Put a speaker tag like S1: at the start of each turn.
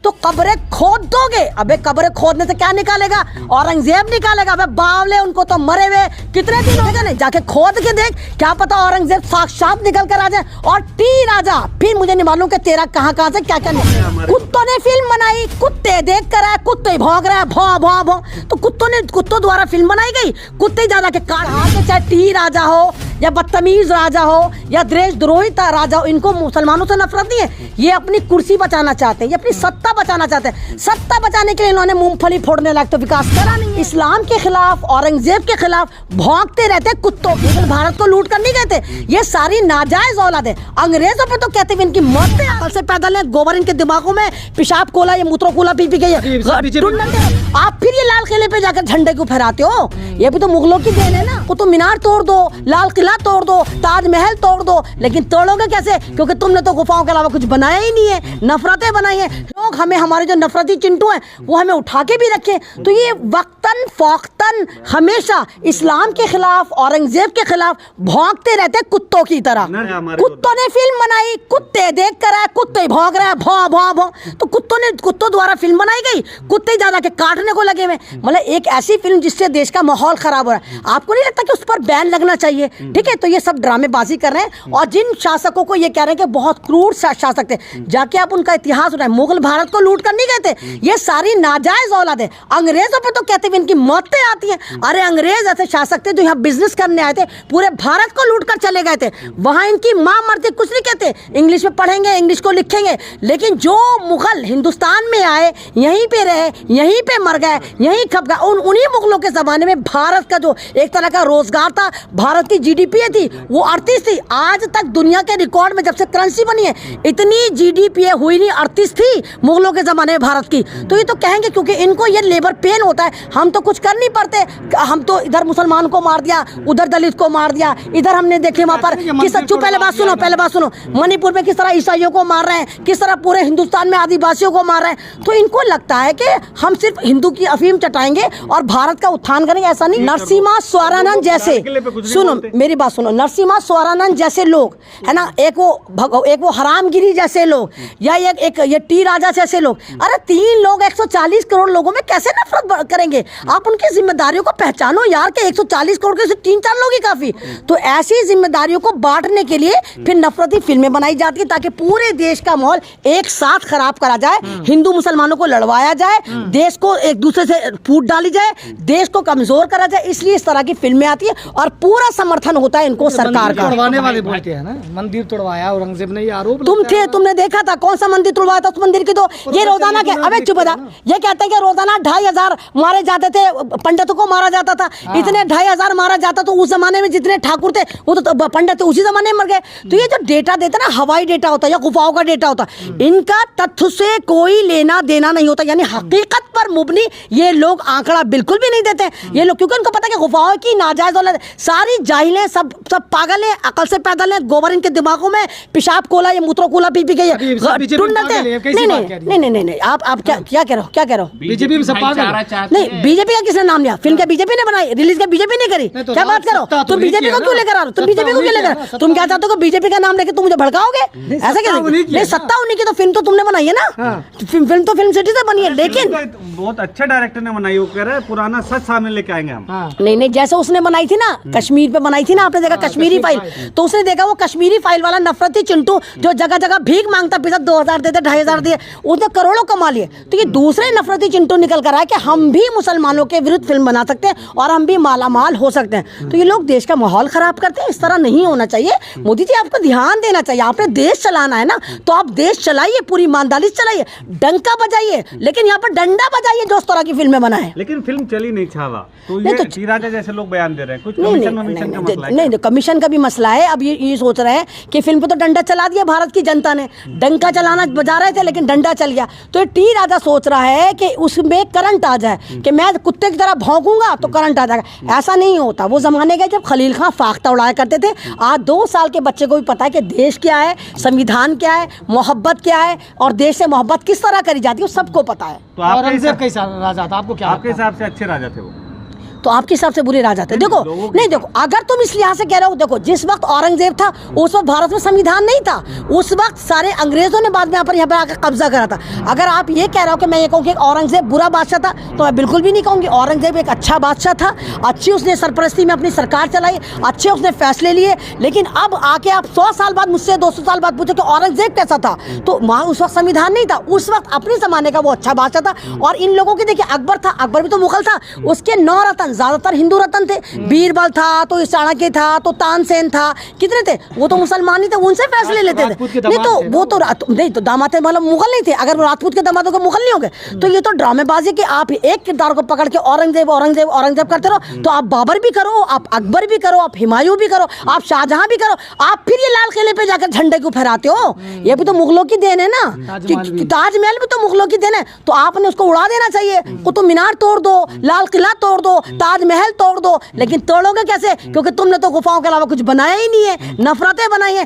S1: तो कब्रें खोद दोगे। अबे कब्रें खोदने से क्या निकालेगा? औरंगजेब निकालेगा। अबे बावले, उनको तो मरे हुए कितने दिन हो गए। नहीं जाके खोद के देख, क्या पता औरंगजेब साक्षात निकल कर आ जाए। और टी राजा, फिर मुझे नहीं मालूम कि तेरा कहाँ से क्या क्या निकला। कुत्तों ने फिल्म बनाई, कुत्ते देख कर आए, कुत्ते भौंक रहे हैं, भौं भौं भौं। तो कुत्तों द्वारा फिल्म बनाई गई। कुत्ते ज्यादा के काट हाथ में, चाहे टी राजा हो या बदतमीज राजा हो या देशद्रोही राजा हो, इनको मुसलमानों से नफरत नहीं है। ये अपनी कुर्सी बचाना चाहते हैं, ये अपनी सत्ता बचाना चाहते हैं। सत्ता बचाने के लिए इन्होंने मूंगफली फोड़ने लायक तो विकास करा नहीं। इस्लाम के खिलाफ, औरंगजेब के खिलाफ भौंकते रहते हैं कुत्तों। लेकिन भारत को लूट कर नहीं गए थे। ये सारी नाजायज औलाद है। अंग्रेजों पे तो कहते हैं इनकी मौत है। अकल से पैदल है, गोबर इनके दिमागों में, पेशाब कोला, ये मूत्रो कोला पी के आप फिर ये लाल किले पे जाकर झंडे क्यों फहराते हो? ये भी तो मुगलों की देन है ना। कुतुब मीनार तोड़ दो, लाल किला तोड़ दो, ताजमहल तोड़ दो, लेकिन तोड़ोगे कैसे? क्योंकि तुमने तो गुफाओं के अलावा कुछ बनाया ही नहीं है। नफरतें बनाई हैं लोग। हमें, हमारे जो नफरती चिंटू हैं वो हमें उठा के भी रखे। तो ये वक्तन फौक्तन हमेशा इस्लाम के खिलाफ, औरंगजेब के खिलाफ भौंकते रहते कुत्तों की तरह। कुत्तों ने फिल्म बनाई, कुत्ते देख कर आए, कुत्ते भौंक रहे हैं, भौं भौं भौं। तो कुत्तों द्वारा फिल्म बनाई गई, कुत्ते ज्यादा के काटने को लगे हुए। मतलब एक ऐसी फिल्म जिससे देश का माहौल खराब हो रहा है। आपको नहीं लगता कि उस पर बैन लगना चाहिए? ठीक है, तो ये सब ड्रामेबाजी कर रहे हैं। और जिन शासकों को ये कह रहे हैं कि बहुत क्रूर शासक थे, जाके आप उनका इतिहास उठाएं। मुगल भारत को लूट कर नहीं गए थे। ये सारी नाजायज औलाद है। अंग्रेजों पे तो कहते हैं इनकी मौतें आती हैं। अरे अंग्रेज ऐसे शासक थे जो यहाँ बिजनेस करने आए थे, पूरे भारत को लूट कर चले गए थे। वहां इनकी माँ मरती, कुछ नहीं कहते, इंग्लिश में पढ़ेंगे, इंग्लिश को लिखेंगे। लेकिन जो मुगल हिंदुस्तान में आए, यहीं पे रहे, यहीं पे मर गए, यहीं खप गए। उन्हीं मुगलों के जमाने में भारत का जो एक तरह का रोजगार था, भारत की जीडीपी थी वो 38 थी। आज तक दुनिया के रिकॉर्ड में जब से करेंसी बनी है इतनी जीडीपी हुई नहीं, 38 थी मुगलों के जमाने में भारत की। तो ये तो कहेंगे क्योंकि इनको ये लेबर पेन होता है, हम तो कुछ कर नहीं पाते। हम तो इधर मुसलमान को मार दिया, उधर दलित को मार दिया, इधर हमने देखे वहां पर किस पहले बात सुनो मणिपुर में किस तरह ईसाइयों को मार रहे हैं, किस तरह पूरे हिंदुस्तान में आदिवासियों को मार रहे हैं। तो इनको लगता है कि हम सिर्फ हिंदू की अफीम चटाएंगे और भारत का उत्थान करेंगे। ऐसा नहीं। नरसिम्हा स्वरानंद जैसे, सुनो मेरी बात सुनो, नरसिम्हा स्वरानंद जैसे लोग है ना, एक वो हरामगिरी जैसे लोग, या एक ये टी राजा जैसे लोग। अरे 3 लोग 140 करोड़ लोगों में कैसे नफरत करेंगे? आप उनकी जिम्मेदारियों को पहचानो यार, कि 140 करोड़ के 3-4 लोग ही काफी। तो ऐसी जिम्मेदारियों को बांटने के लिए फिर नफरती फिल्में बनाई जाती है ताकि पूरे देश का माहौल एक साथ खराब करा जाए, हिंदू मुसलमानों को लड़वाया जाए, देश को एक दूसरे से फूट डाली जाए, देश को कमजोर करा जाए। इसलिए इस तरह की फिल्में आती है और पूरा समर्थन होता है इनको सरकार का।
S2: तोड़वाने वाले बोलते हैं ना, मंदिर तोड़वाया औरंगजेब ने, ये आरोप
S1: तुम थे, तुमने देखा था कौन सा मंदिर तोड़वाया था? उस मंदिर की तो ये रोजाना के, अबे चुप बता, ये कहते हैं कि रोजाना 2500 मारे जाते थे, पंडितों को मारा जाता था। इतने 2500 मारा जाता तो उस जमाने में जितने ठाकुर थे वो तो पंडित थे, उसी जमाने में मर गए। तो ये जो डेटा देता ना, हवाई डेटा होता है या गुफाओं का डेटा होता है, इनका तथ्य से कोई लेना देना नहीं होता। यानी हकीकत पर मुबनी ये लोग आंकड़ा बिल्कुल भी नहीं देते ये लोग, क्योंकि उनको पता है कि गुफाओं की नाजायज औलाद सारी जाहिलें, सब पागल है, अकल से पैदल है, गोबर इनके दिमागों में, पेशाब कोला, ये मूत्रो कोला पी के नहीं। आप क्या कह रहे हो?
S2: बीजेपी में सब पागल
S1: नहीं। बीजेपी का किसने नाम लिया? फिल्म क्या बीजेपी ने बनाई? रिलीज क्या बीजेपी ने करी? क्या बात करो? तुम बीजेपी को क्यों लेकर आ रहे हो? तुम बीजेपी को क्यों लेकर? तुम क्या चाहते हो? बीजेपी का नाम लेके तुम मुझे भड़काओगे? ऐसा कैसे? नहीं, सत्ता उन्हीं की, तो फिल्म तो तुमने बनाई है ना। फिल्म तो फिल्म सिटी से बनी है। लेकिन
S3: बहुत अच्छा डायरेक्टर ने बनाई, वो कह रहे हैं पुराना सच सामने लेके आएंगे हम।
S1: नहीं, जैसे उसने बनाई थी ना, कश्मीर पे बनाई थी ना, आपने देखा कश्मीरी फाइल, तो उसने देखा वो कश्मीरी फाइल वाला नफरती चिंटू जो जगह जगह भीख मांगता फिरता, 2000 देते, 2500 दिए, उसने करोड़ों कमा लिए। तो ये दूसरे नफरती चिंटू निकल कर आए कि हम भी मुसलमानों के विरुद्ध फिल्म बना सकते हैं और हम भी मालामाल हो सकते हैं। तो ये लोग देश का माहौल खराब करते हैं। इस तरह नहीं होना चाहिए। मोदी जी आपको ध्यान देना चाहिए। आपने देश चलाना है ना, तो आप देश चलाइए, पूरी ईमानदारी से चलाइए, डंका बजाइए, लेकिन यहाँ पर डंडा बजाइए जो उस तरह की फिल्में बनाए।
S3: लेकिन फिल्म चली नहीं छावा, तो ये टी राजा जैसे लोग बयान दे रहे हैं, कुछ कमीशन का मसला है।
S1: नहीं, कमीशन का भी मसला है। अब ये सोच रहे हैं कि फिल्म पे तो डंडा चला दिया भारत की जनता ने, डंका चलाना बजा रहे थे लेकिन डंडा चल गया। तो टी राजा सोच रहा है कि उसमें करंट आ जाए, कि मैं कुत्ते की तरह भौंकूंगा तो करंट आ जाएगा। ऐसा नहीं होता। वो जमाने गए जब खलील खां फाख्ता उड़ाया करते थे। आज 2 साल के बच्चे को भी पता है कि देश क्या है, संविधान क्या है, मोहब्बत क्या है और देश से मोहब्बत किस तरह करी जाती है, सबको पता है।
S2: तो औरंगजेब कैसा राजा था? आपको क्या?
S3: आपके हिसाब से अच्छे राजा थे
S1: तो आपके हिसाब से बुरे राजा थे। देखो नहीं, देखो अगर तुम इस लिहाज से कह रहे हो, देखो जिस वक्त औरंगजेब था उस वक्त भारत में संविधान नहीं था, उस वक्त सारे अंग्रेजों ने बाद में यहाँ पे आकर कब्जा करा था। अगर आप ये कह रहे हो कि मैं ये कहूँ कि औरंगजेब बुरा बादशाह था, तो मैं बिल्कुल भी नहीं कहूँगी। औरंगजेब एक अच्छा बादशाह था, अच्छी उसने सरपरस्ती में अपनी सरकार चलाई, अच्छे उसने फैसले लिए। लेकिन अब आके आप 100 साल बाद मुझसे 200 साल बाद पूछो कि औरंगजेब कैसा था, तो वहाँ उस वक्त संविधान नहीं था, उस वक्त अपने जमाने का वो अच्छा बादशाह था। और इन लोगों की देखिए, अकबर था, अकबर भी तो मुगल था, उसके 9 रतन ज्यादातर हिंदू रतन थे। बीरबल था, तो चाणक्य था, तो तानसेन था, कितने थे? वो तो मुसलमान ही थे, उनसे फैसले लेते थे। नहीं तो वो तो नहीं तो दामाद थे, मतलब मुगल नहीं थे। अगर वो राजपूत के दामाद होकर मुगल नहीं होंगे, तो ये तो ड्रामेबाजी कि आप एक किरदार को पकड़ के औरंगजेब औरंगजेब औरंगजेब करते रहो। तो आप बाबर भी करो, आप अकबर भी करो, आप हुमायूं भी करो, आप शाहजहां भी करो, आप फिर ये लाल किले पे जाकर झंडे क्यों फहराते हो? ये भी तो मुगलों की देन है ना, ताजमहल भी तो मुगलों की देन है। तो आपने उसको उड़ा देना चाहिए। कुतुब मीनार तोड़ दो, लाल किला तोड़ दो, ताजमहल तोड़ दो, लेकिन तोड़ोगे कैसे? क्योंकि तुमने तो गुफाओं के अलावा कुछ बनाया ही नहीं है, नफरतें बनाई है।